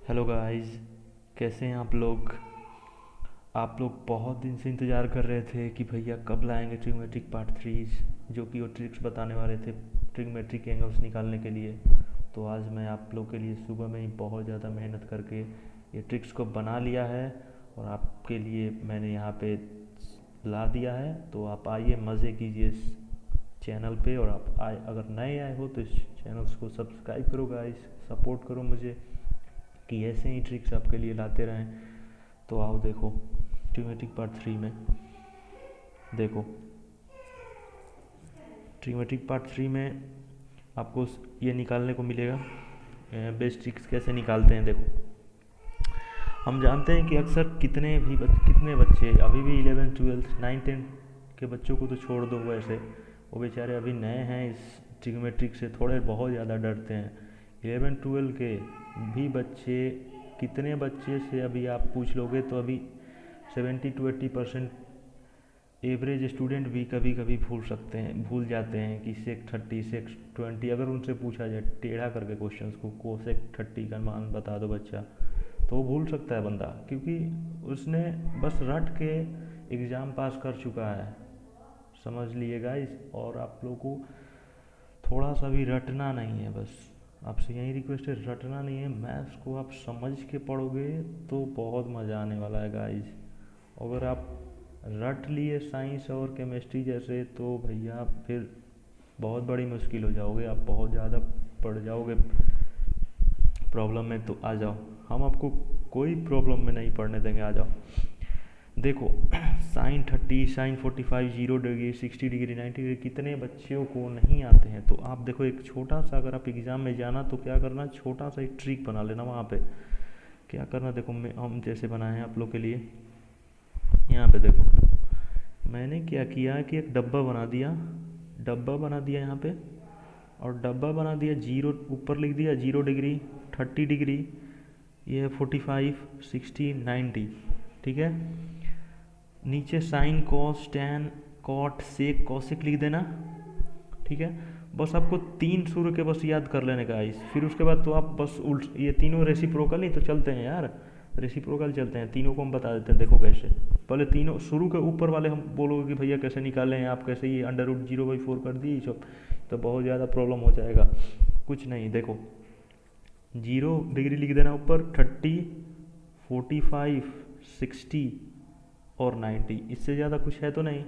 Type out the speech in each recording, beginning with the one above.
Hello guys. कैसे हैं आप लोग बहुत दिन से इंतज़ार कर रहे थे कि भैया कब लाएंगे ट्रिग्मेट्रिक पार्ट 3, जो कि वो ट्रिक्स बताने वाले थे ट्रिग्मेट्रिक एंगल्स निकालने के लिए। तो आज मैं आप लोग के लिए सुबह में ही बहुत ज़्यादा मेहनत करके ये ट्रिक्स को बना लिया है और आपके लिए मैंने यहाँ पे ला दिया है। तो आप आइए, मज़े कीजिए इस चैनल पे। और आप आए, अगर नए आए हो तो इस चैनल को सब्सक्राइब करो गाइस, सपोर्ट करो मुझे कि ऐसे ही ट्रिक्स आपके लिए लाते रहें। तो आओ देखो ट्रिग्मेट्रिक पार्ट 3 में। देखो ट्रिग्मेट्रिक पार्ट 3 में आपको ये निकालने को मिलेगा बेस ट्रिक्स कैसे निकालते हैं। देखो, हम जानते हैं कि अक्सर कितने बच्चे अभी भी 11 12 9 10 के बच्चों को तो छोड़ दो, वैसे वो बेचारे अभी नए हैं इस ट्रिग्मेट्रिक से, थोड़े बहुत ज़्यादा डरते हैं। 11 12 के भी बच्चे, कितने बच्चे से अभी आप पूछ लोगे तो अभी 70 to 80% एवरेज स्टूडेंट भी कभी कभी भूल जाते हैं कि सेक 30 सेक 20, अगर उनसे पूछा जाए टेढ़ा करके क्वेश्चंस को सेक 30 का मान बता दो बच्चा, तो वो भूल सकता है बंदा, क्योंकि उसने बस रट के एग्ज़ाम पास कर चुका है। समझ लीजिएगा इस, और आप लोगों को थोड़ा सा भी रटना नहीं है। बस आपसे यही रिक्वेस्ट है, रटना नहीं है। मैथ्स को आप समझ के पढ़ोगे तो बहुत मज़ा आने वाला है गाइज। अगर आप रट लिए साइंस और केमिस्ट्री जैसे, तो भैया फिर बहुत बड़ी मुश्किल हो जाओगे, आप बहुत ज़्यादा पड़ जाओगे प्रॉब्लम में। तो आ जाओ, हम आपको कोई प्रॉब्लम में नहीं पढ़ने देंगे, आ जाओ। देखो sine 30 sine 45 0 degree 60 degree 90 degree कितने बच्चों को नहीं आते हैं। तो आप देखो, एक छोटा सा, अगर आप एग्ज़ाम में जाना तो क्या करना, छोटा सा एक ट्रिक बना लेना वहाँ पे। क्या करना, देखो हम जैसे बनाए हैं आप लोग के लिए। यहाँ पे देखो मैंने क्या किया कि एक डब्बा बना दिया यहाँ पे, और डब्बा बना दिया जीरो, ऊपर लिख दिया 0 डिग्री 30 डिग्री, ये है 45 60 90, ठीक है। नीचे sine cos tan cot sec cosec लिख देना, ठीक है। बस आपको 3 सूर्य के बस याद कर लेने का है। फिर उसके बाद तो आप बस उल्ट, ये तीनों रेसिप्रोकल नहीं तो चलते हैं यार, रेसिप्रोकल चलते हैं, तीनों को हम बता देते हैं। देखो कैसे, पहले तीनों शुरू के ऊपर वाले हम बोलोगे कि भैया कैसे निकालें हैं आप, कैसे ये √0/4 कर दी सब, तो बहुत ज़्यादा प्रॉब्लम हो जाएगा। कुछ नहीं, देखो 0 डिग्री लिख देना ऊपर, 30 45 60 और 90, इससे ज़्यादा कुछ है तो नहीं,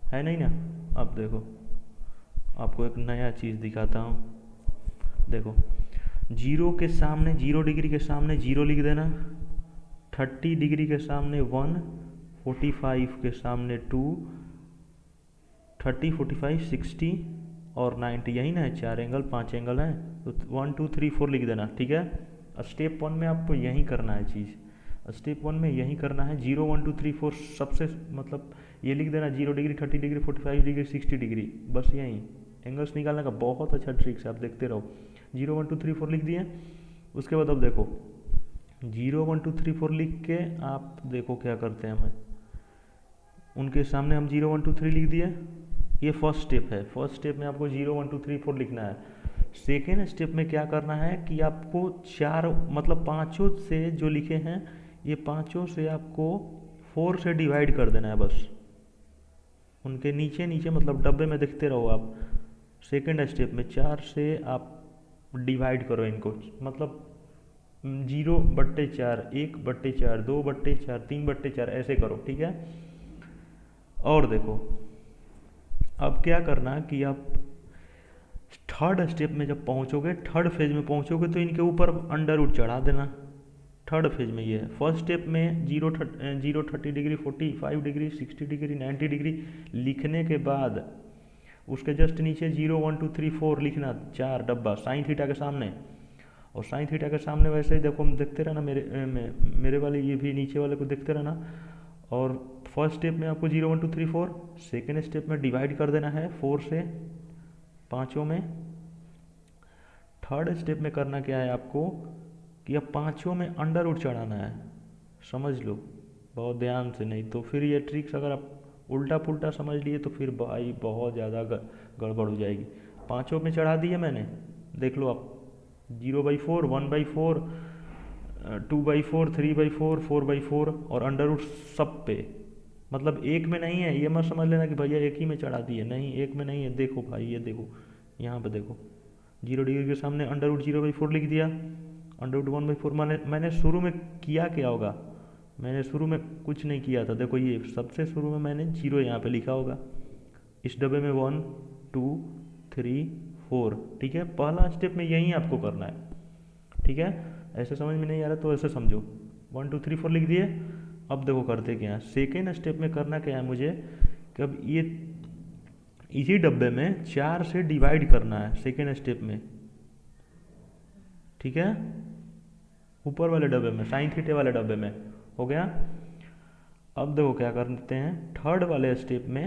है नहीं ना। अब देखो आपको एक नया चीज़ दिखाता हूँ। देखो 0 डिग्री के सामने 0 लिख देना, 30 डिग्री के सामने 1, 45 के सामने 2, 30 45 60 और 90, यही ना है, 4 एंगल 5 एंगल हैं, तो 1 2 3 4 लिख देना, ठीक है। स्टेप 1 में आपको यही करना है चीज़, स्टेप 1 में यही करना है। 0 1 2 3 4 सबसे मतलब ये लिख देना, 0 डिग्री 30 डिग्री 45 डिग्री 60 डिग्री, बस यही एंगल्स निकालने का बहुत अच्छा ट्रिक्स है, आप देखते रहो। 0 1 2 3 4 लिख दिए। उसके बाद अब देखो 0 1 2 3 4 लिख के आप देखो क्या करते हैं। हमें उनके सामने हम 0 1 2 3 लिख दिए, ये फर्स्ट स्टेप है। फर्स्ट स्टेप में आपको 0 1 2 3 4 लिखना है। सेकेंड स्टेप में क्या करना है कि आपको चार मतलब पाँचों से जो लिखे हैं, ये पाँचों से आपको 4 से डिवाइड कर देना है बस, उनके नीचे नीचे मतलब डब्बे में देखते रहो आप। सेकेंड स्टेप में 4 से आप डिवाइड करो इनको, मतलब 0/4 1/4 2/4 3/4 ऐसे करो, ठीक है। और देखो अब क्या करना कि आप थर्ड स्टेप में जब पहुंचोगे, थर्ड फेज में पहुंचोगे, तो इनके ऊपर अंडर रूट चढ़ा देना। थर्ड फेज में ये है। फर्स्ट स्टेप में 0 30 डिग्री 45 डिग्री 60 डिग्री 90 डिग्री लिखने के बाद उसके जस्ट नीचे 0 1 2 3 4 लिखना, 4 डब्बा साइन थीटा के सामने। और साइन थीटा के सामने वैसे ही देखो, हम देखते रहना, मेरे वाले ये भी नीचे वाले को देखते रहना। और फर्स्ट स्टेप में आपको 0 1 2 3 4, सेकेंड स्टेप में डिवाइड कर देना है 4 से पाँचों में। थर्ड स्टेप में करना क्या है आपको कि अब पाँचों में अंडर रूट चढ़ाना है, समझ लो बहुत ध्यान से, नहीं तो फिर ये ट्रिक्स अगर आप उल्टा पुल्टा समझ लिए तो फिर भाई बहुत ज़्यादा गड़बड़ हो जाएगी। पाँचों में चढ़ा दिए मैंने, देख लो आप, 0/4 1/4 2/4, 3/4, 4/4 और अंडर रूट सब पे, मतलब एक में नहीं है। ये मत समझ लेना कि भैया एक ही में चढ़ा दिए, नहीं एक में नहीं है। देखो भाई ये देखो, यहाँ पे देखो 0 डिग्री के सामने अंडर रूट 0/4 लिख दिया, अंडर रूट 1/4। मैंने शुरू में किया क्या होगा, मैंने शुरू में कुछ नहीं किया था। देखो ये सबसे शुरू में मैंने 0 यहाँ पे लिखा होगा, इस डब्बे में 1 2 3 4। ठीक है, पहला स्टेप में यही आपको करना है। ठीक है, ऐसे समझ में नहीं आ रहा तो ऐसे समझो, 1 2 3 4 लिख दिए। अब देखो करते क्या है, सेकेंड स्टेप में करना क्या है मुझे, कि अब ये इसी डब्बे में 4 से डिवाइड करना है सेकेंड स्टेप में। ठीक है, ऊपर वाले डब्बे में, साइन थीटे वाले डब्बे में हो गया। अब देखो क्या करते हैं थर्ड वाले स्टेप में।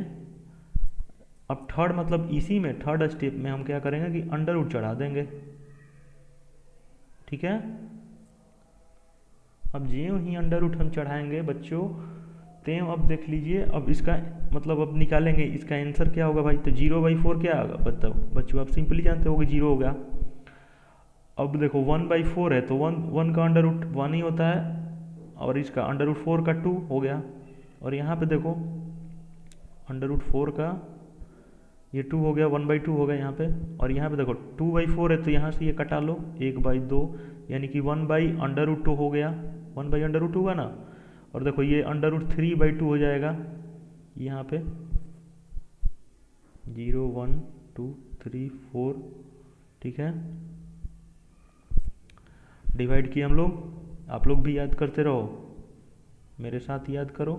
अब थर्ड मतलब इसी में थर्ड स्टेप में हम क्या करेंगे कि अंडर रूट चढ़ा देंगे। ठीक है, अब ज्यों ही अंडर रूट हम चढ़ाएंगे बच्चों, त्यों अब देख लीजिए, अब इसका मतलब अब निकालेंगे इसका आंसर क्या होगा भाई। तो 0/4 क्या होगा बताओ बच्चों, आप सिंपली जानते हो कि 0 हो गया। अब देखो 1/4 है तो 1 का अंडर रूट 1 ही होता है, और इसका अंडर रूट 4 का 2 हो गया। और यहाँ पे देखो अंडर रूट 4 का ये 2 हो गया, 1/2 हो गया यहाँ पे। और यहाँ पे देखो 2/4 है तो यहाँ से ये कटा लो 1/2, यानी कि 1/√2 हो गया, 1/√2 हुआ ना। और देखो ये अंडर रूट 3/2 हो जाएगा यहाँ पे, 0 1 2 3 4। ठीक है, डिवाइड किए हम लोग, आप लोग भी याद करते रहो, मेरे साथ याद करो।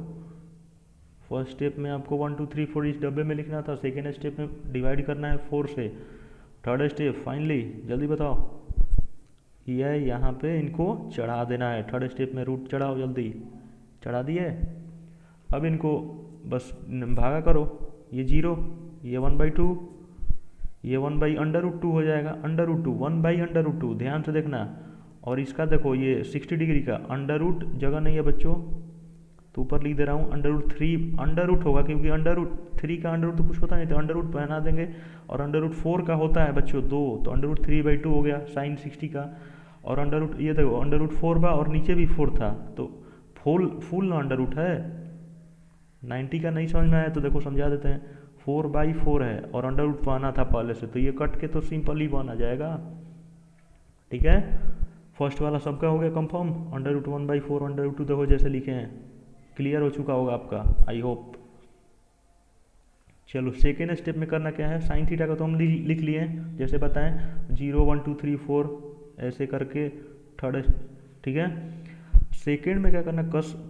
फर्स्ट स्टेप में आपको 1 2 3 4 इस डब्बे में लिखना था, सेकेंड स्टेप में डिवाइड करना है 4 से। थर्ड स्टेप फाइनली जल्दी बताओ, ये यहाँ पे इनको चढ़ा देना है। थर्ड स्टेप में रूट चढ़ाओ, जल्दी चढ़ा दिए। अब इनको बस भागा करो, ये 0, ये 1/2, ये 1/√2 हो जाएगा, अंडर रूट 2 1/√2, ध्यान से देखना। और इसका देखो ये 60 डिग्री का अंडर रूट जगह नहीं है बच्चों, तो ऊपर लिख दे रहा हूँ अंडर रूट 3 अंडर रूट होगा, क्योंकि अंडर रूट 3 का अंडर रूट तो कुछ होता नहीं, तो अंडर रूट पहना देंगे। और अंडर रूट 4 का होता है बच्चों 2, तो अंडर रूट 3/2 हो गया साइन 60 का। और अंडर रूट ये देखो अंडर रूट 4 बा और नीचे भी 4 था, तो फुल ना अंडर रूट है। 90 का नहीं समझ में आया तो देखो समझा देते हैं, 4/4 है और अंडर रूट पाना था पहले से, तो ये कट के तो सिंपल ही बना जाएगा। ठीक है, फर्स्ट वाला सबका हो गया confirm, under root 1/4 under root 2 देखो जैसे लिखे हैं, क्लियर हो चुका होगा आपका, आई होप। चलो सेकेंड स्टेप में करना क्या है, साइन थीटा का तो हम लिख लिए जैसे बताएं, 0 1 2 3 4 ऐसे करके थर्ड। ठीक है, सेकेंड में क्या करना,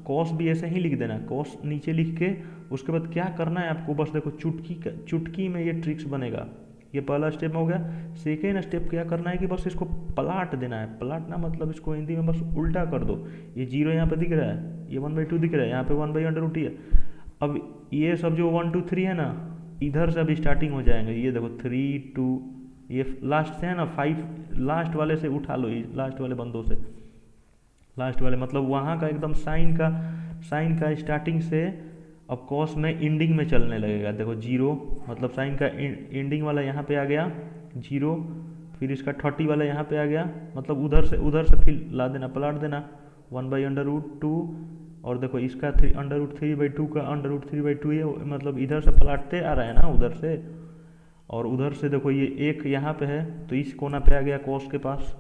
कॉस भी ऐसे ही लिख देना, कॉस नीचे लिख के उसके बाद क्या करना है आपको, बस देखो चुटकी में ये ट्रिक्स बनेगा। ये पहला स्टेप हो गया। सेकेंड स्टेप क्या करना है कि बस इसको पलट देना है, पलटना मतलब इसको हिंदी में बस उल्टा कर दो। ये 0 यहाँ पे दिख रहा है, ये 1/2 दिख रहा है, यहाँ पे 1/√2 है। अब ये सब जो 1 2 3 है ना, इधर से अभी स्टार्टिंग हो जाएंगे। ये देखो 3 2, ये लास्ट से है ना 5, लास्ट वाले से उठा लो, ये लास्ट वाले बंदों से, लास्ट वाले मतलब वहाँ का एकदम साइन का स्टार्टिंग से अब कॉस में एंडिंग में चलने लगेगा। देखो 0 मतलब साइन का एंडिंग वाला यहाँ पे आ गया 0, फिर इसका 30 वाला यहाँ पे आ गया, मतलब उधर से फिर ला देना, पलट देना 1/√2। और देखो इसका अंडर रूट 3/2 का अंडर रूट 3/2 है, मतलब इधर से पलटते आ रहा है ना उधर से। और उधर से देखो ये एक यहाँ पे है तो इस कोना पे आ गया कॉस के पास।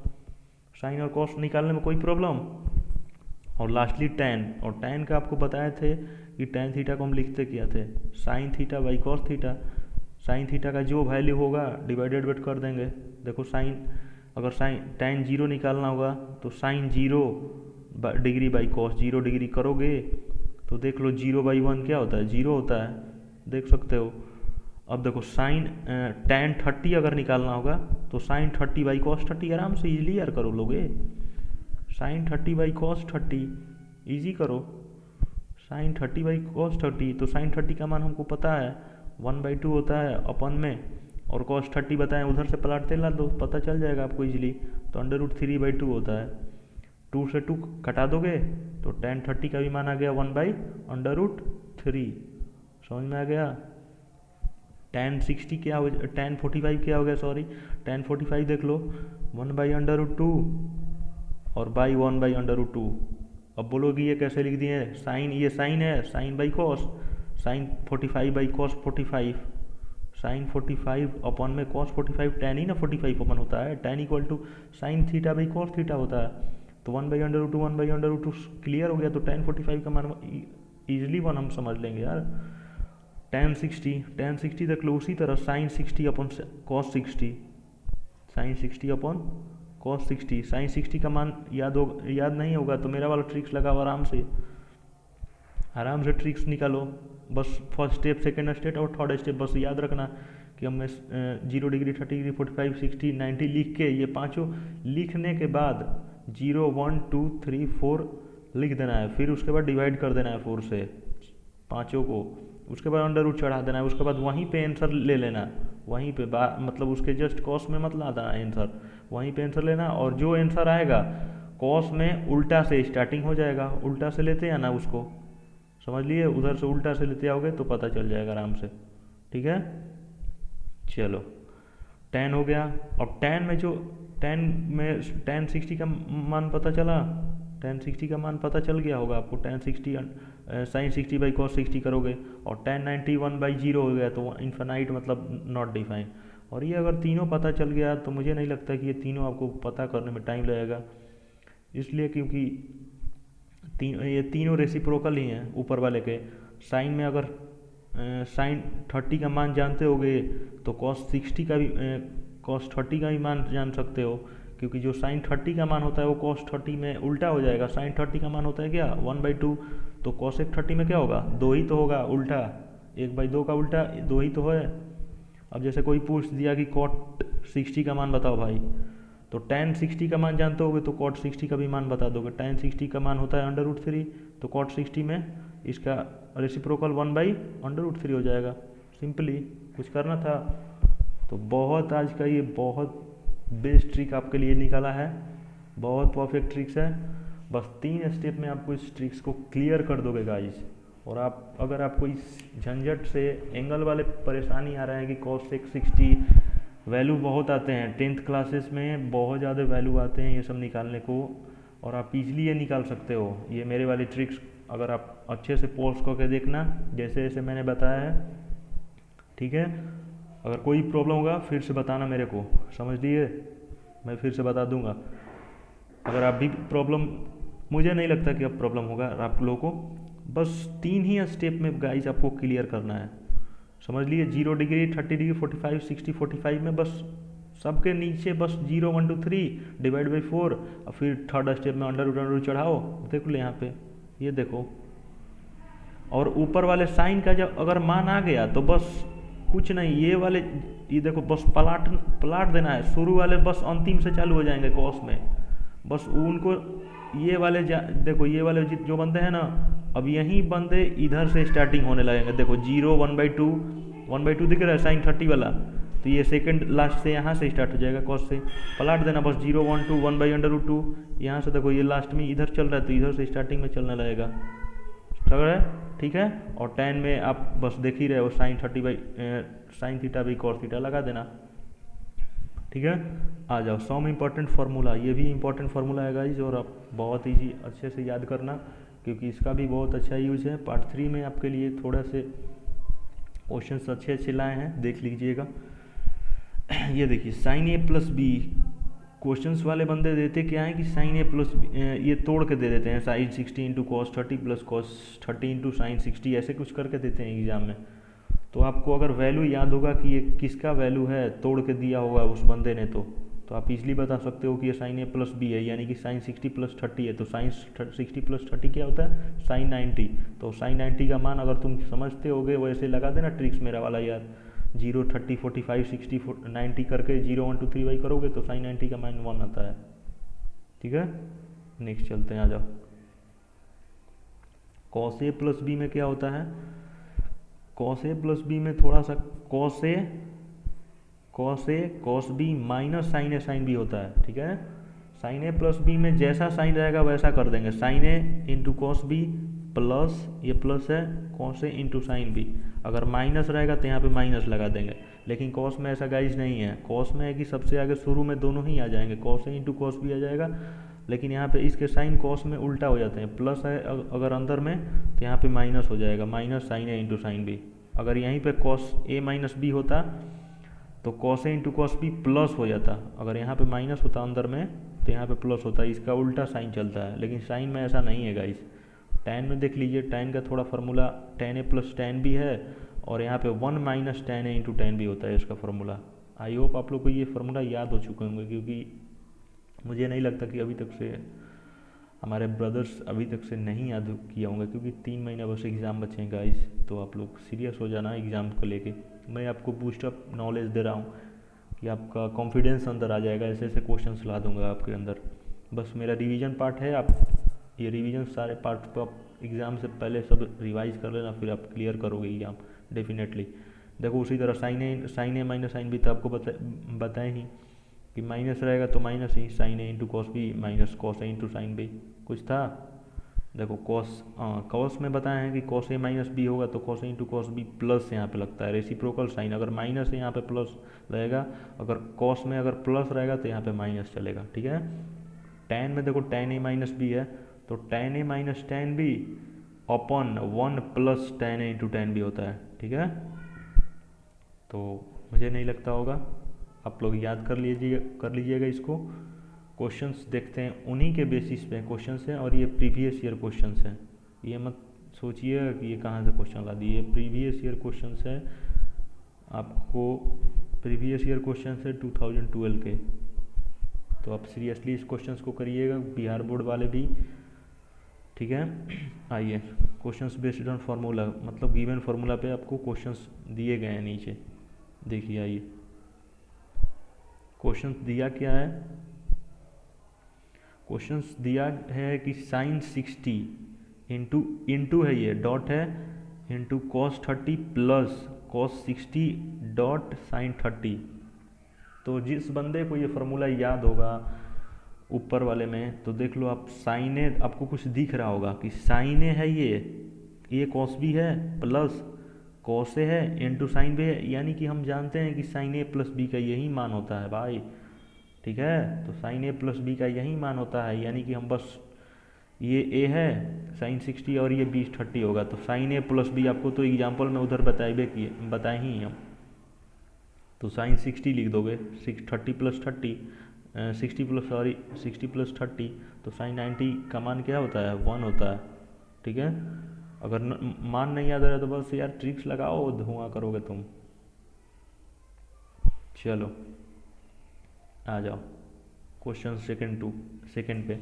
साइन और कॉस निकालने में कोई प्रॉब्लम। और लास्टली टैन, और टैन का आपको बताए थे कि टैन थीटा को हम लिखते क्या थे, sign theta by cos theta. Sine theta का जो वैल्यू होगा डिवाइडेड बाय कर देंगे। देखो साइन, अगर टैन 0 निकालना होगा तो sine 0 degree by cos 0 degree करोगे तो देख लो 0/1 क्या होता है, 0 होता है, देख सकते हो। अब देखो साइन टैन 30 अगर निकालना होगा तो साइन 30/cos30 आराम से इजीली यार करो लोगे, साइन 30/cos30 इजी करो, साइन 30/cos30। तो साइन 30 का मान हमको पता है 1/2 होता है अपन में, और cos30 बताएं उधर से पलटते ला दो, पता चल जाएगा आपको इजीली। तो अंडर रूट 3/2 होता है, 2 से 2 कटा दोगे तो tan 30 का भी मान आ गया 1/√3। समझ में आ गया। tan 60 क्या हो, tan 45 क्या हो गया, सॉरी tan 45 देख लो 1/√2 और बाई 1/√2। अब बोलोगी ये कैसे लिख दिए, साइन, ये साइन है, sine by cos, sine 45/cos 45, sine 45 upon में cos 45, टैन ही ना 45 अपन होता है, tan equal to sine theta by cos theta होता है। तो 1/√2 1/√2 क्लियर हो गया। तो टैन 45 का मान ईजिली वन हम समझ लेंगे यार। टैन 60 देख लो, उसी तरह sine 60 upon cos 60, sine 60 upon cos 60। Sine 60 का मान याद नहीं होगा तो मेरा वाला ट्रिक्स लगाओ, आराम से ट्रिक्स निकालो। बस फर्स्ट स्टेप, सेकेंड स्टेप और थर्ड स्टेप बस याद रखना कि हमें 0 डिग्री 30 डिग्री 45 60 90 लिख के, ये पाँचों लिखने के बाद 0 1 2 3 4 लिख देना है। फिर उसके बाद डिवाइड कर देना है 4 से पाँचों को, उसके बाद अंडर रूट चढ़ा देना है। उसके बाद वहीं पे आंसर ले लेना, वहीं पे मतलब उसके जस्ट कॉस में मत ला देना आंसर, वहीं पे आंसर लेना। और जो आंसर आएगा कॉस में उल्टा से स्टार्टिंग हो जाएगा, उल्टा से लेते आना उसको, समझ लिए, उधर से उल्टा से लेते आओगे तो पता चल जाएगा आराम से। ठीक है, चलो टैन हो गया। अब टैन में टैन 60 का मान पता चला, टैन 60 का मान पता चल गया होगा आपको। टैन 60 साइन 60 बाई कॉस 60 करोगे और टैन 90 1/0 हो गया, तो इन्फिनाइट मतलब नॉट डिफाइन। और ये अगर तीनों पता चल गया तो मुझे नहीं लगता कि ये तीनों आपको पता करने में टाइम लगेगा, इसलिए क्योंकि ये तीनों रेसिप्रोकल ही हैं ऊपर वाले के। साइन में अगर साइन 30 का मान जानते होगे तो कॉस 30 का भी मान जान सकते हो, क्योंकि जो साइन 30 का मान होता है वो कॉस 30 में उल्टा हो जाएगा। साइन 30 का मान होता है क्या 1/2, तो कॉसेक 30 में क्या होगा 2 ही तो होगा उल्टा, 1/2 का उल्टा 2 ही तो है। अब जैसे कोई पूछ दिया कि कॉट 60 का मान बताओ भाई, तो टैन 60 का मान जानते होगे तो कॉट 60 का भी मान बता दोगे। टैन 60 का मान होता है √3, तो कॉट 60 में इसका रेसिप्रोकल 1/√3 हो जाएगा। सिंपली कुछ करना था। तो बहुत आज का ये बहुत बेस्ट ट्रिक आपके लिए निकाला है, बहुत परफेक्ट ट्रिक्स है। बस 3 स्टेप में आपको इस ट्रिक्स को क्लियर कर दोगे गाइस। और आप अगर आपको इस झंझट से एंगल वाले परेशानी आ रहे हैं कि cos 60 वैल्यू बहुत आते हैं 10th क्लासेस में, बहुत ज़्यादा वैल्यू आते हैं ये सब निकालने को, और आप इजीली ये निकाल सकते हो। ये मेरे वाली ट्रिक्स अगर आप अच्छे से पॉज करके देखना जैसे जैसे मैंने बताया है, ठीक है। अगर कोई प्रॉब्लम होगा फिर से बताना मेरे को, समझ लिए, मैं फिर से बता दूंगा। अगर आप भी प्रॉब्लम, मुझे नहीं लगता कि अब प्रॉब्लम होगा आप लोगों को। बस 3 ही स्टेप में गाइस आपको क्लियर करना है, समझ लिए। 0 डिग्री 30 डिग्री 45 60 45 में बस सबके नीचे बस 0 1 2 3 डिवाइड बाई 4, और फिर थर्ड स्टेप में अंडर रूट चढ़ाओ। देख लो यहाँ पे, ये देखो। और ऊपर वाले साइन का जब अगर मान आ गया तो बस कुछ नहीं, ये देखो बस पलाट देना है। शुरू वाले बस अंतिम से चालू हो जाएंगे कॉस में, बस उनको ये वाले देखो, ये वाले जो बंदे हैं ना, अब यही बंदे इधर से स्टार्टिंग होने लगेंगे। देखो 0 1/2 दिख रहा है साइन 30 वाला, तो ये सेकंड लास्ट से यहाँ से स्टार्ट हो जाएगा कॉस से। पलट देना बस 0 1 2 1/√2, यहाँ से देखो ये लास्ट में इधर चल रहा है तो इधर से स्टार्टिंग में चलने लगेगा, चल रहा है, ठीक है। और टैन में आप बस देख ही रहे हो sine 30 by sine theta by cos theta लगा देना, ठीक है। आ जाओ सम इम्पॉर्टेंट फार्मूला, ये भी इम्पॉर्टेंट फार्मूला है गाइज, और आप बहुत ईजी अच्छे से याद करना क्योंकि इसका भी बहुत अच्छा यूज है। पार्ट 3 में आपके लिए थोड़ा से क्वेश्चंस अच्छे लाए हैं, देख लीजिएगा। ये देखिए साइन ए प्लस बी, क्वेश्चंस वाले बंदे देते क्या है कि साइन ए प्लस ये तोड़ के दे देते हैं, sine 60 into cos 30 plus cos 30 into sine 60, ऐसे कुछ करके देते हैं एग्जाम में। तो आपको अगर वैल्यू याद होगा कि ये किसका वैल्यू है, तोड़ के दिया होगा उस बंदे ने, तो आप इजीली बता सकते हो कि ये साइन ए प्लस बी है, यानी कि साइन 60 प्लस 30 है। तो साइन 60 प्लस 30 क्या होता है साइन 90। तो साइन 90 का मान अगर तुम समझते होगे वैसे लगा देना ट्रिक्स मेरा वाला यार, 0 30 45 60 90 करके 0 1 2 3 वाई करोगे तो साइन 90 का मान 1 आता है, ठीक है। नेक्स्ट चलते हैं, आ जाओ। कॉस ए प्लस बी में क्या होता है, कॉस ए प्लस बी में थोड़ा सा cos A cos B minus sign A sine B होता है, ठीक है। साइन ए प्लस बी में जैसा साइन रहेगा वैसा कर देंगे, sign A into cos B plus, ये प्लस है cos A into sine B. अगर माइनस रहेगा तो यहाँ पे माइनस लगा देंगे, लेकिन कॉस में ऐसा गाइज नहीं है। कॉस में है कि सबसे आगे शुरू में दोनों ही आ जाएंगे, cos A into cos B आ जाएगा, लेकिन यहाँ पे इसके साइन कॉस में उल्टा हो जाते हैं, प्लस है अगर अंदर में तो यहाँ पे माइनस हो जाएगा, minus sign A into sine B. अगर यहीं पे कॉस ए माइनस बी होता तो cos A into cos B plus हो जाता, अगर यहाँ पे माइनस होता अंदर में तो यहाँ पे प्लस होता है, इसका उल्टा साइन चलता है। लेकिन साइन में ऐसा नहीं है गाइस। टैन में देख लीजिए, टैन का थोड़ा formula tan A plus tan B है, और यहाँ पे 1 minus tan A into tan B होता है इसका फार्मूला। आई होप आप लोग को ये फार्मूला याद हो चुके होंगे, क्योंकि मुझे नहीं लगता कि अभी तक से हमारे ब्रदर्स अभी तक से नहीं याद किया होंगे, क्योंकि 3 महीना बस एग्ज़ाम बचे हैं गाइस। तो आप लोग सीरियस हो जाना एग्ज़ाम को लेके। मैं आपको बूस्टअप नॉलेज दे रहा हूँ कि आपका कॉन्फिडेंस अंदर आ जाएगा, ऐसे ऐसे क्वेश्चंस ला दूंगा आपके अंदर। बस मेरा रिवीजन पार्ट है, आप ये रिवीजन सारे पार्ट को आप एग्ज़ाम से पहले सब रिवाइज कर लेना, फिर आप क्लियर करोगे एग्ज़ाम डेफिनेटली। देखो उसी तरह sine A minus sine B तो आपको बताएं ही कि माइनस रहेगा तो माइनस ही, sine A into cos B minus cos A into sine B. कुछ था? देखो कॉस में बताया है कि कॉस ए माइनस बी होगा तो cos A into cos B plus यहाँ पे लगता है, रेसिप्रोकल साइन। अगर माइनस है यहाँ पे प्लस रहेगा, अगर कॉस में अगर प्लस रहेगा तो यहाँ पे माइनस चलेगा, ठीक है। टैन में देखो टैन ए माइनस बी है तो tan A minus tan B upon 1 plus tan A into tan B होता है, ठीक है। तो मुझे नहीं लगता होगा, आप लोग याद कर लीजिएगा इसको। क्वेश्चंस देखते हैं, उन्हीं के बेसिस पे क्वेश्चंस हैं, और ये प्रीवियस ईयर क्वेश्चंस हैं। ये मत सोचिए कि ये कहाँ से क्वेश्चन ला दिए, प्रीवियस ईयर क्वेश्चंस है, आपको प्रीवियस ईयर क्वेश्चंस है 2012 के। तो आप सीरियसली इस क्वेश्चंस को करिएगा, बिहार बोर्ड वाले भी, ठीक है। आइए, क्वेश्चंस बेस्ड ऑन फार्मूला, मतलब गिवन फार्मूला पे आपको क्वेश्चंस दिए गए हैं नीचे, देखिए। आइए, क्वेश्चंस दिया क्या है? क्वेश्चंस दिया है कि साइन 60 इंटू है, ये डॉट है, into cos 30 plus cos 60 dot sine 30। तो जिस बंदे को ये फार्मूला याद होगा ऊपर वाले में, तो देख लो आप, साइने आपको कुछ दिख रहा होगा कि साइने है, ये कॉस बी है प्लस कॉस ए है इंटू साइन बी है, यानी कि हम जानते हैं कि साइन ए प्लस बी का यही मान होता है भाई, ठीक है। तो साइन ए प्लस बी का यही मान होता है, यानी कि हम बस, ये ए है साइन 60 और ये बी 30 होगा, तो साइन ए प्लस बी आपको तो एग्जाम्पल में उधर बताए ही हम। तो साइन 60 लिख दोगे, 30 प्लस 30 60 प्लस 30, तो साइन 90 का मान क्या होता है? 1 होता है, ठीक है। अगर मान नहीं याद आ रहा तो बस यार ट्रिक्स लगाओ, धुआं करोगे तुम। चलो आ जाओ क्वेश्चन सेकंड पे।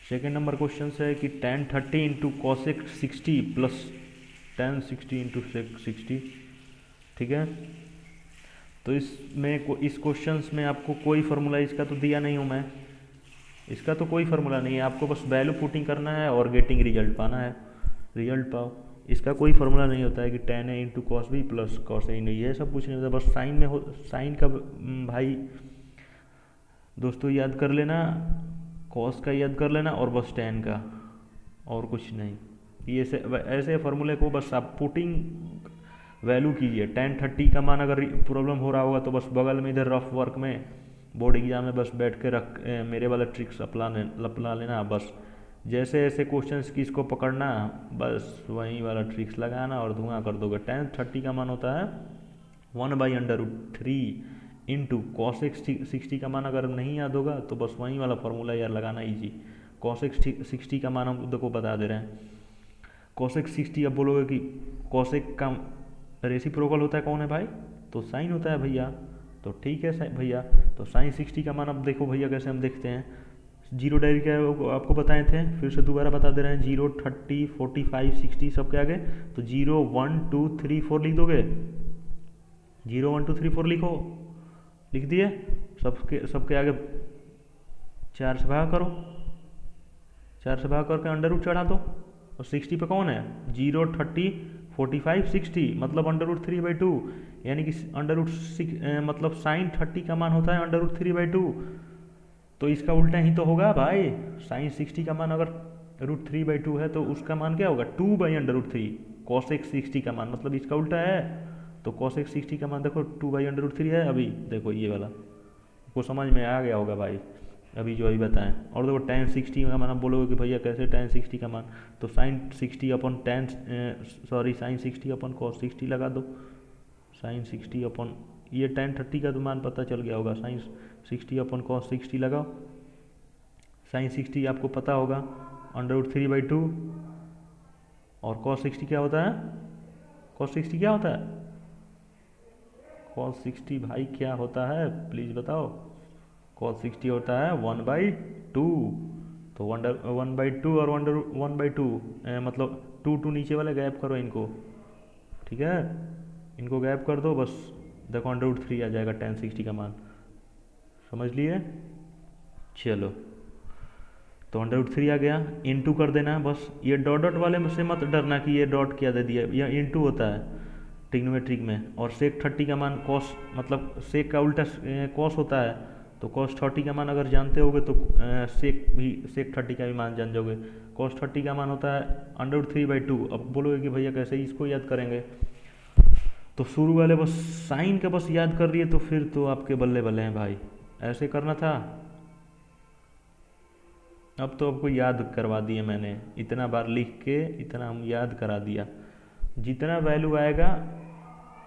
सेकंड नंबर क्वेश्चन है कि tan 30 इंटू कॉसेक 60 प्लस tan 60 इंटू सेक 60, ठीक है। तो इस क्वेश्चंस में आपको कोई फार्मूला इसका तो दिया नहीं हूँ मैं, इसका तो कोई फार्मूला नहीं है, आपको बस वैल्यू पुटिंग करना है और गेटिंग रिजल्ट पाना है, रिजल्ट पाओ। इसका कोई फार्मूला नहीं होता है कि tan A into cos B plus cos A, ये सब कुछ नहीं होता। बस साइन में हो, साइन का भाई दोस्तों याद कर लेना, कॉस का याद कर लेना और बस tan का, और कुछ नहीं। ये ऐसे फार्मूले को बस आप पुटिंग वैल्यू कीजिए। tan 30 का मान अगर प्रॉब्लम हो रहा होगा तो बस बगल में इधर रफ वर्क में बोर्ड एग्जाम में बस बैठ के मेरे वाला ट्रिक्स अपना लेना। बस जैसे ऐसे क्वेश्चंस की इसको पकड़ना, बस वही वाला ट्रिक्स लगाना और धुआं कर दोगे। tan 30 का मान होता है 1/√3 इंटू कॉसेक 60 का मान अगर नहीं याद होगा तो बस वही वाला फार्मूला यार लगाना ईजी। कॉसेक 60 का मान हम देखो बता दे रहे हैं। कॉसेक 60, अब बोलोगे कि कॉसेक का रेसिप्रोकल होता है कौन है भाई? तो साइन होता है भैया। तो ठीक है भैया, तो साइन 60 का मान अब देखो भैया कैसे हम देखते हैं। जीरो डायरी क्या है आपको बताए थे, फिर से दोबारा बता दे रहे हैं। 0, 30, 45, 60 सबके आगे तो 0, 1, 2, 3, 4 लिख दोगे। 0, 1, 2, 3, 4 लिख दिए। सबके आगे 4 से भाग करो, 4 से भाग करके अंडर रूट चढ़ा दो। और 60 पे कौन है? 0, 30, 45, 60 मतलब √3/2, यानी कि मतलब साइन 30 का मान होता है √3/2। तो इसका उल्टा ही तो होगा भाई। साइन 60 का मान अगर √3/2 है तो उसका मान क्या होगा? 2/√3। कॉसेक 60 का मान मतलब इसका उल्टा है, तो कॉसेक 60 का मान देखो 2/√3 है। अभी देखो ये वाला को समझ में आ गया होगा भाई, अभी जो अभी बताएं। और देखो tan 60 का मान आप बोलोगे कि भैया कैसे tan 60 का मान, तो sin 60 अपन sin 60 अपन cos 60 लगा दो। sin 60 अपन ये tan 30 का तो मान पता चल गया होगा, sin 60 अपन cos 60 लगाओ। sin 60 आपको पता होगा √3/2, और cos 60 क्या होता है, cos 60 क्या होता है, cos 60 भाई क्या होता है प्लीज़ बताओ। cos 60 होता है 1/2। तो 1/2 और 1/2 मतलब 2 नीचे वाले गैप करो इनको, ठीक है, इनको गैप कर दो बस, देखो √3 आ जाएगा tan 60 का मान, समझ लिए। चलो तो √3 आ गया, इंटू कर देना है बस। ये डॉट डॉट वाले में से मत डरना कि ये डॉट क्या दे दिया, यह इंटू होता है ट्रिग्नोमेट्रिक में। और sec 30 का मान cos मतलब sec का उल्टा cos होता है, तो cos 30 का मान अगर जानते होगे तो sec 30 का भी मान जान जाओगे। cos 30 का मान होता है √3/2। अब बोलोगे कि भैया कैसे इसको याद करेंगे, तो शुरू वाले बस साइन का बस याद कर लिए तो फिर तो आपके बल्ले बल्ले हैं भाई, ऐसे करना था। अब तो आपको याद करवा दिए मैंने, इतना बार लिख के इतना हम याद करा दिया। जितना वैल्यू आएगा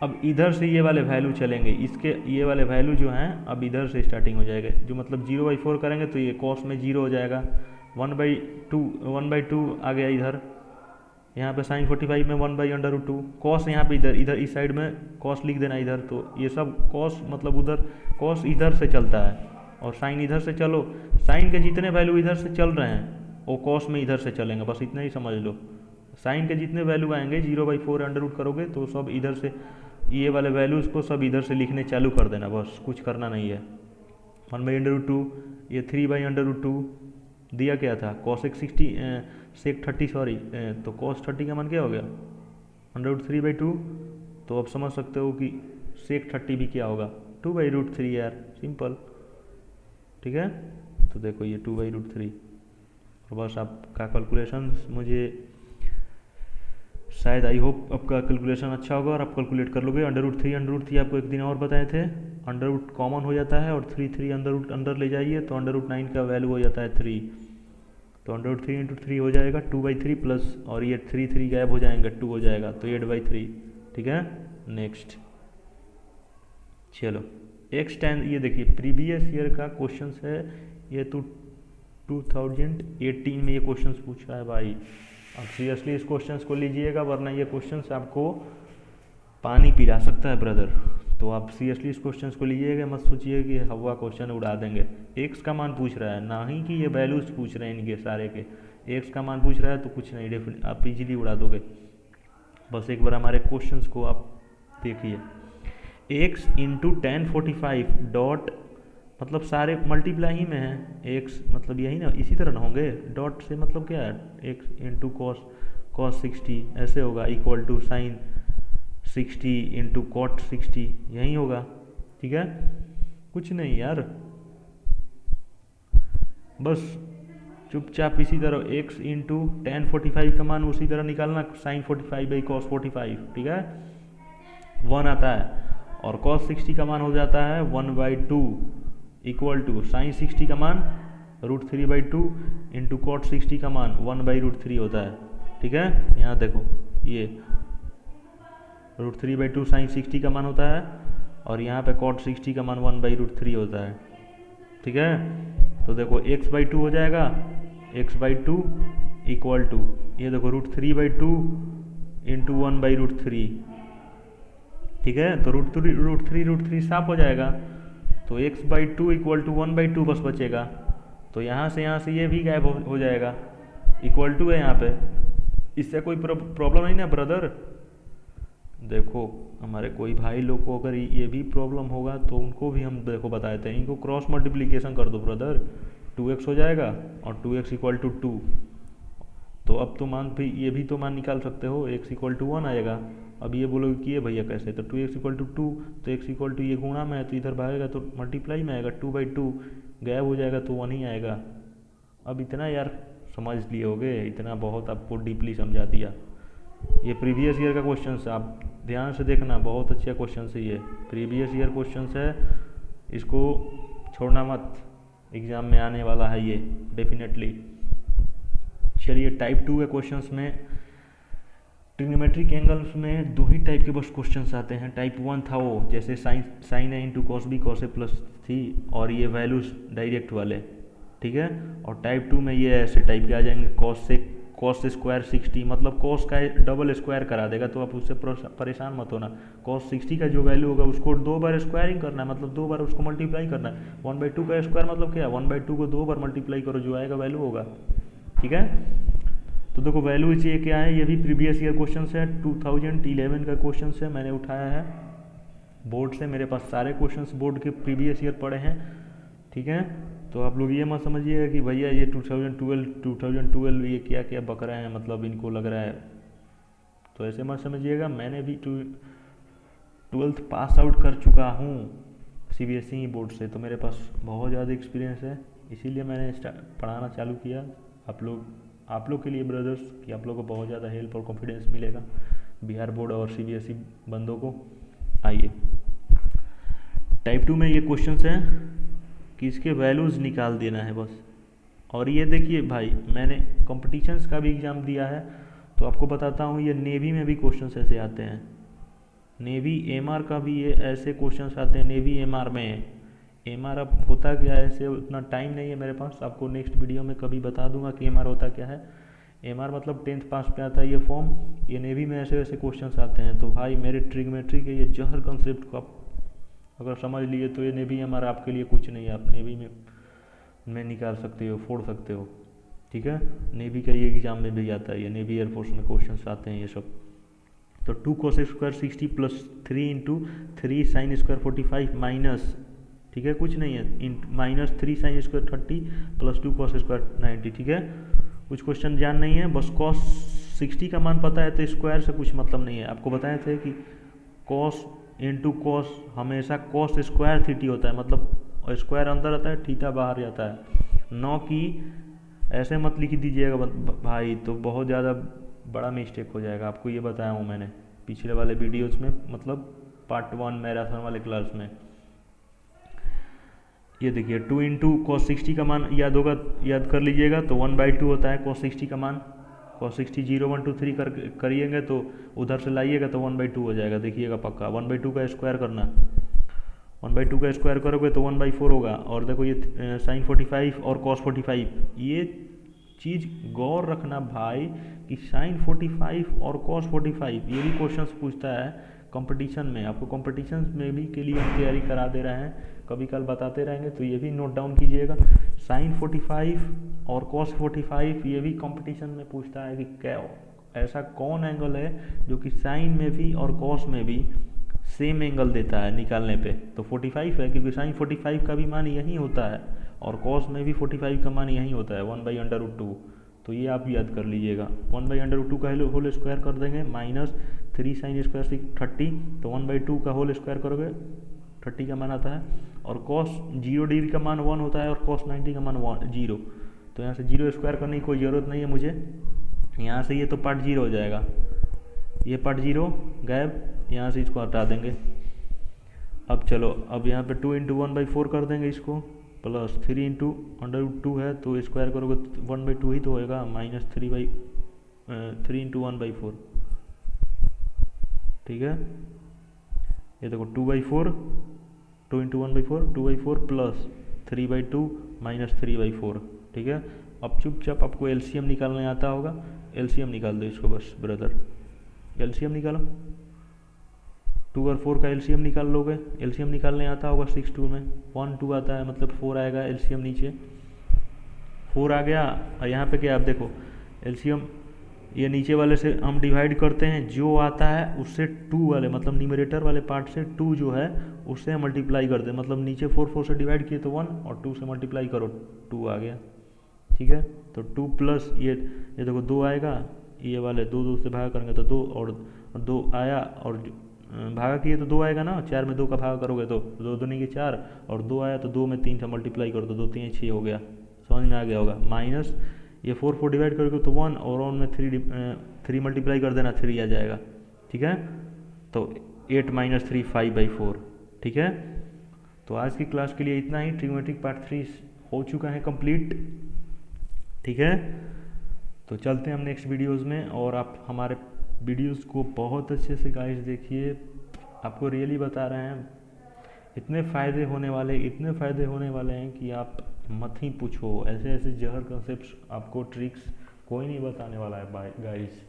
अब इधर से ये वाले वैल्यू चलेंगे, इसके ये वाले वैल्यू जो हैं अब इधर से स्टार्टिंग हो जाएगा, जो मतलब 0/4 करेंगे तो ये cos में 0 हो जाएगा। 1/2 आ गया इधर, यहाँ पे sin 45 में 1/√2, cos यहाँ पे इधर इधर इस साइड में cos लिख देना इधर, तो ये सब cos मतलब उधर cos इधर से चलता है और sin इधर से, चलो sin के जितने वैल्यू इधर से चल रहे हैं वो cos में इधर से चलेंगे, बस इतना ही समझ लो। sin के जितने वैल्यू आएंगे 0/4 अंडर करोगे तो सब इधर से, ये वाले वैल्यूज़ को सब इधर से लिखने चालू कर देना, बस कुछ करना नहीं है। 1/√2, ये 3/√2 दिया क्या था, sec 30 सॉरी, तो cos 30 का मान क्या हो गया √3/2। तो अब समझ सकते हो कि sec 30 भी क्या होगा 2/√3 यार, सिंपल, ठीक है। तो देखो ये 2/√3, और बस आपका कैलकुलेशन मुझे शायद आई होप आपका कैलकुलेशन अच्छा होगा और आप कैलकुलेट कर लोगे। √3 आपको एक दिन और बताए थे, अंडर कॉमन हो जाता है और 3 अंदर ले जाइए तो √9 का वैल्यू हो जाता है 3, तो √3 × 3 हो जाएगा 2/3 प्लस, और ये 3 गायब हो जाएंगे 2 हो जाएगा तो 8/3, ठीक है। नेक्स्ट चलो x10, ये देखिए प्रीवियस ईयर का क्वेश्चन है ये, तो 2018 में ये क्वेश्चन पूछा है भाई। अब सीरियसली इस क्वेश्चन को लीजिएगा, वरना ये क्वेश्चन आपको पानी पिला सकता है ब्रदर। तो आप सीरियसली इस क्वेश्चन को लीजिएगा, मत सोचिए कि हवा क्वेश्चन उड़ा देंगे। एक्स का मान पूछ रहा है, ना ही कि ये वैल्यूज पूछ रहे हैं इनके सारे के, एक्स का मान पूछ रहा है तो कुछ नहीं, डेफिनेट आप इजीली उड़ा दोगे। बस एक बार हमारे क्वेश्चंस को आप देखिए, x × tan 45 डॉट मतलब सारे मल्टीप्लाई ही में हैं, x मतलब यही ना, इसी तरह ना होंगे, डॉट से मतलब क्या है, x × cos 60 ऐसे होगा, इक्वल टू sin 60 × cot 60, यही होगा, ठीक है। कुछ नहीं यार, बस चुपचाप इसी तरह x × tan 45 का मान उसी तरह निकालना, sin 45/cos 45, ठीक है, 1 आता है, और cos 60 का मान हो जाता है 1/2 इक्वल टू sin 60 का मान √3/2 × cot 60 का मान 1/√3 होता है, ठीक है। यहाँ देखो ये √3/2 sin 60 का मान होता है, और यहाँ पे cot 60 का मान 1/√3 होता है, ठीक है। तो देखो x/2 हो जाएगा, x/2 इक्वल टू ये देखो √3/2 × 1/√3, ठीक है। तो √3 साफ हो जाएगा, तो x/2 इक्वल टू 1/2 बस बचेगा, तो यहाँ से ये भी गायब हो जाएगा, इक्वल टू है यहाँ पे, इससे कोई प्रॉब्लम नहीं ना ब्रदर। देखो हमारे कोई भाई लोग को अगर ये भी प्रॉब्लम होगा तो उनको भी हम देखो बताए थे, इनको क्रॉस मल्टीप्लिकेशन कर दो ब्रदर, 2x हो जाएगा और 2x इक्वल टू 2, तो अब तो मान भी ये भी तो मान निकाल सकते हो, x इक्वल टू 1 आएगा। अब ये बोलोगे कि ये भैया कैसे, तो 2x इक्वल टू 2, तो x इक्वल टू ये गुणा में है तो इधर भागेगा तो मल्टीप्लाई में आएगा, 2/2 गायब हो जाएगा तो 1 ही आएगा। अब इतना यार समझ लिए होगे, इतना बहुत आपको डीपली समझा दिया। ये प्रीवियस ईयर का क्वेश्चन है, आप ध्यान से देखना, बहुत अच्छा क्वेश्चन है ये, प्रीवियस ईयर क्वेश्चन है, इसको छोड़ना मत, एग्ज़ाम में आने वाला है ये डेफिनेटली। चलिए टाइप 2 के क्वेश्चंस में ट्रिग्नोमेट्रिक एंगल्स में दो ही टाइप के बस क्वेश्चंस आते हैं। टाइप 1 था वो जैसे sign A into cos B cos A plus थी, और ये वैल्यूज डायरेक्ट वाले, ठीक है। और टाइप 2 में ये ऐसे टाइप के आ जाएंगे, कॉस स्क्वायर 60, मतलब कॉस का डबल स्क्वायर करा देगा, तो आप उससे परेशान मत होना। कॉस 60 का जो वैल्यू होगा उसको 2 बार स्क्वायरिंग करना है, मतलब 2 बार उसको मल्टीप्लाई करना है। 1/2 का स्क्वायर मतलब क्या है, 1/2 को 2 बार मल्टीप्लाई करो, जो आएगा वैल्यू होगा, ठीक है। तो देखो वैल्यू ये क्या है, ये भी प्रीवियस ईयर क्वेश्चन है, 2011 का क्वेश्चन है, मैंने उठाया है बोर्ड से, मेरे पास सारे क्वेश्चंस बोर्ड के प्रीवियस ईयर पड़े हैं, ठीक है। तो आप लोग ये मत समझिएगा कि भैया ये 2012 ये क्या क्या बक रहे हैं, मतलब इनको लग रहा है, तो ऐसे मत समझिएगा। मैंने भी 12th पास आउट कर चुका हूँ CBSE बोर्ड से, तो मेरे पास बहुत ज़्यादा एक्सपीरियंस है, इसीलिए मैंने पढ़ाना चालू किया आप लोग के लिए ब्रदर्स, कि आप लोग को बहुत ज़्यादा हेल्प और कॉन्फिडेंस मिलेगा बिहार बोर्ड और CBSE बंदों को। आइए टाइप 2 में ये क्वेश्चन हैं कि इसके वैल्यूज़ निकाल देना है बस। और ये देखिए भाई, मैंने कॉम्पिटिशन्स का भी एग्ज़ाम दिया है, तो आपको बताता हूँ ये नेवी में भी क्वेश्चंस ऐसे आते हैं, नेवी MR का भी ये ऐसे क्वेश्चंस आते हैं, नेवी MR में। MR अब होता क्या है, ऐसे उतना टाइम नहीं है मेरे पास, आपको नेक्स्ट वीडियो में कभी बता दूंगा कि MR होता क्या है। MR मतलब 10th पास पे आता है ये फॉर्म, ये नेवी में ऐसे वैसे क्वेश्चंस आते हैं। तो भाई मेरे ट्रिग्नोमेट्री के ये जहर कंसेप्ट को आप अगर समझ लिए तो ये नेवी MR आपके लिए कुछ नहीं है, आप नेवी में निकाल सकते हो, फोड़ सकते हो, ठीक है। नेवी का ये एग्जाम में भी आता है, ये नेवी एयरफोर्स में क्वेश्चंस आते हैं ये सब। तो 2 cos square 60 plus 3 into 3 sine square 45 minus, ठीक है, कुछ नहीं है, minus 3 sine square 30 plus 2 cos square 90, ठीक है। कुछ क्वेश्चन जान नहीं है, बस cos 60 का मान पता है तो स्क्वायर से कुछ मतलब नहीं है। आपको बताए थे कि cos इंटू कॉस हमेशा cos स्क्वायर थीटी होता है, मतलब स्क्वायर अंदर आता है, थीटा बाहर जाता है, न कि ऐसे मत लिख दीजिएगा भाई, तो बहुत ज़्यादा बड़ा मिस्टेक हो जाएगा। आपको ये बताया हूँ मैंने पिछले वाले वीडियोस में, मतलब पार्ट 1 मैराथन वाले क्लास में। ये देखिए 2 इंटू कॉस 60 का मान याद कर लीजिएगा, तो 1/2 होता है cos 60 का मान। cos 60 0 1 2 3 करिएगा तो उधर से लाइएगा तो 1/2 हो जाएगा, देखिएगा पक्का। 1/2 का स्क्वायर करना, 1/2 का स्क्वायर करोगे तो 1/4 होगा। और देखो ये साइन 45 और cos 45, ये चीज़ गौर रखना भाई कि साइन 45 और cos 45 ये भी क्वेश्चन पूछता है कंपटीशन में। आपको कंपटीशन में भी के लिए हम तैयारी करा दे रहे हैं, कभी कल बताते रहेंगे, तो ये भी नोट डाउन कीजिएगा। साइन 45 और cos 45 ये भी कंपटीशन में पूछता है कि क्या ऐसा कौन एंगल है जो कि साइन में भी और cos में भी सेम एंगल देता है निकालने पे। तो 45 है, क्योंकि साइन 45 का भी मान यही होता है और cos में भी 45 का मान यही होता है, 1/√2। तो ये आप याद कर लीजिएगा, 1/√2 का होल स्क्वायर कर देंगे, माइनस 3 साइन स्क्वायर 30, तो 1/2 का होल स्क्वायर करोगे 30 का मान आता है। और cos 0 डिग्री का मान 1 होता है और cos 90 का मान 0। तो यहाँ से 0 स्क्वायर करने की कोई ज़रूरत नहीं है मुझे, यहाँ से ये तो पार्ट 0 हो जाएगा, ये पार्ट 0 गायब, यहाँ से इसको हटा देंगे। अब चलो, अब यहाँ पे 2 इंटू 1/4 कर देंगे इसको, प्लस 3 इंटू √2 है तो स्क्वायर करोगे 1/2 ही तो होएगा, माइनस 3 इंटू 1/4, ठीक है। ये देखो 2/4, 2 इंटू 1/4 2/4 प्लस 3/2 माइनस 3/4, ठीक है। अब चुपचाप आपको LCM निकालने आता होगा, LCM निकाल दो इसको बस ब्रदर, LCM निकालो, 2 और 4 का LCM निकाल लोगे, LCM निकालने आता होगा 6 2 में 1 2 आता है, मतलब 4 आएगा, LCM नीचे 4 आ गया। और यहाँ पे क्या आप देखो LCM ये नीचे वाले से हम डिवाइड करते हैं, जो आता है उससे 2 वाले मतलब न्यूमरेटर वाले पार्ट से 2 जो है उससे मल्टीप्लाई करते हैं, मतलब नीचे 4 से डिवाइड किए तो 1 और 2 से मल्टीप्लाई करो 2 आ गया, ठीक है। तो 2 प्लस ये देखो 2 आएगा, ये वाले 2 से भागा करेंगे तो 2 और 2 आया, और भागा किए तो 2 आएगा ना, 4 में 2 का भागा करोगे तो 2 दूनी के 4, और 2 आया तो 2 में 3 से मल्टीप्लाई करो तो 2 3 6 हो गया, समझ में आ गया होगा। माइनस ये 4 डिवाइड करोगे तो 1 और 1 में 3 मल्टीप्लाई कर देना, 3 आ जाएगा, ठीक है। तो 8 माइनस 3 5/4, ठीक है। तो आज की क्लास के लिए इतना ही। ट्रिग्नोमेट्रिक पार्ट 3 हो चुका है कंप्लीट। ठीक है, तो चलते हैं हम नेक्स्ट वीडियोस में, और आप हमारे वीडियोस को बहुत अच्छे से गाइस देखिए। आपको रियली बता रहे हैं, इतने फ़ायदे होने वाले, इतने फ़ायदे होने वाले हैं कि आप मत ही पूछो। ऐसे ऐसे जहर कंसेप्ट्स आपको, ट्रिक्स कोई नहीं बताने वाला है गाइस।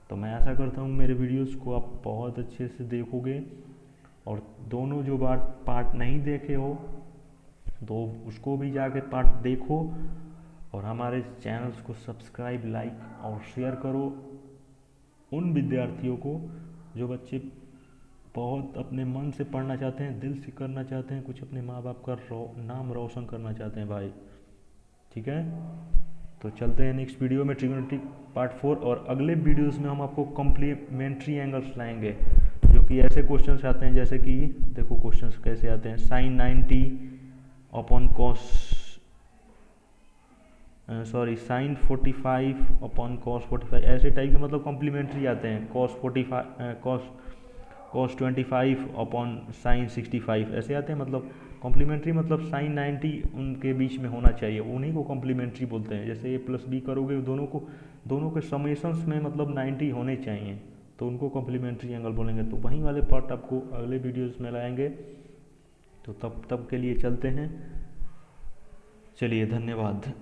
तो मैं आशा करता हूँ मेरे वीडियोस को आप बहुत अच्छे से देखोगे, और दोनों जो पार्ट नहीं देखे हो तो उसको भी जाके पार्ट देखो, और हमारे चैनल्स को सब्सक्राइब, लाइक और शेयर करो उन विद्यार्थियों को, जो बच्चे बहुत अपने मन से पढ़ना चाहते हैं, दिल से करना चाहते हैं, कुछ अपने माँ बाप का नाम रोशन करना चाहते हैं भाई। ठीक है, तो चलते हैं नेक्स्ट वीडियो में, ट्रिग्नोमेट्री पार्ट 4, और अगले वीडियोस में हम आपको कॉम्प्लीमेंट्री एंगल्स लाएंगे, जो कि ऐसे क्वेश्चंस आते हैं, जैसे कि देखो क्वेश्चंस कैसे आते हैं, sine 90 upon cos sine 45 upon cos 45, ऐसे टाइप के मतलब कॉम्प्लीमेंट्री आते हैं। कॉस 45 कॉस 25 अपॉन साइन 65 ऐसे आते हैं। मतलब कॉम्प्लीमेंट्री मतलब साइन 90 उनके बीच में होना चाहिए, उन्हीं को कॉम्प्लीमेंट्री बोलते हैं। जैसे A+B करोगे, दोनों के समेशंस में मतलब 90 होने चाहिए, तो उनको कॉम्प्लीमेंट्री एंगल बोलेंगे। तो वहीं वाले पार्ट आपको अगले वीडियोस में लाएंगे। तो तब के लिए चलते हैं, चलिए धन्यवाद।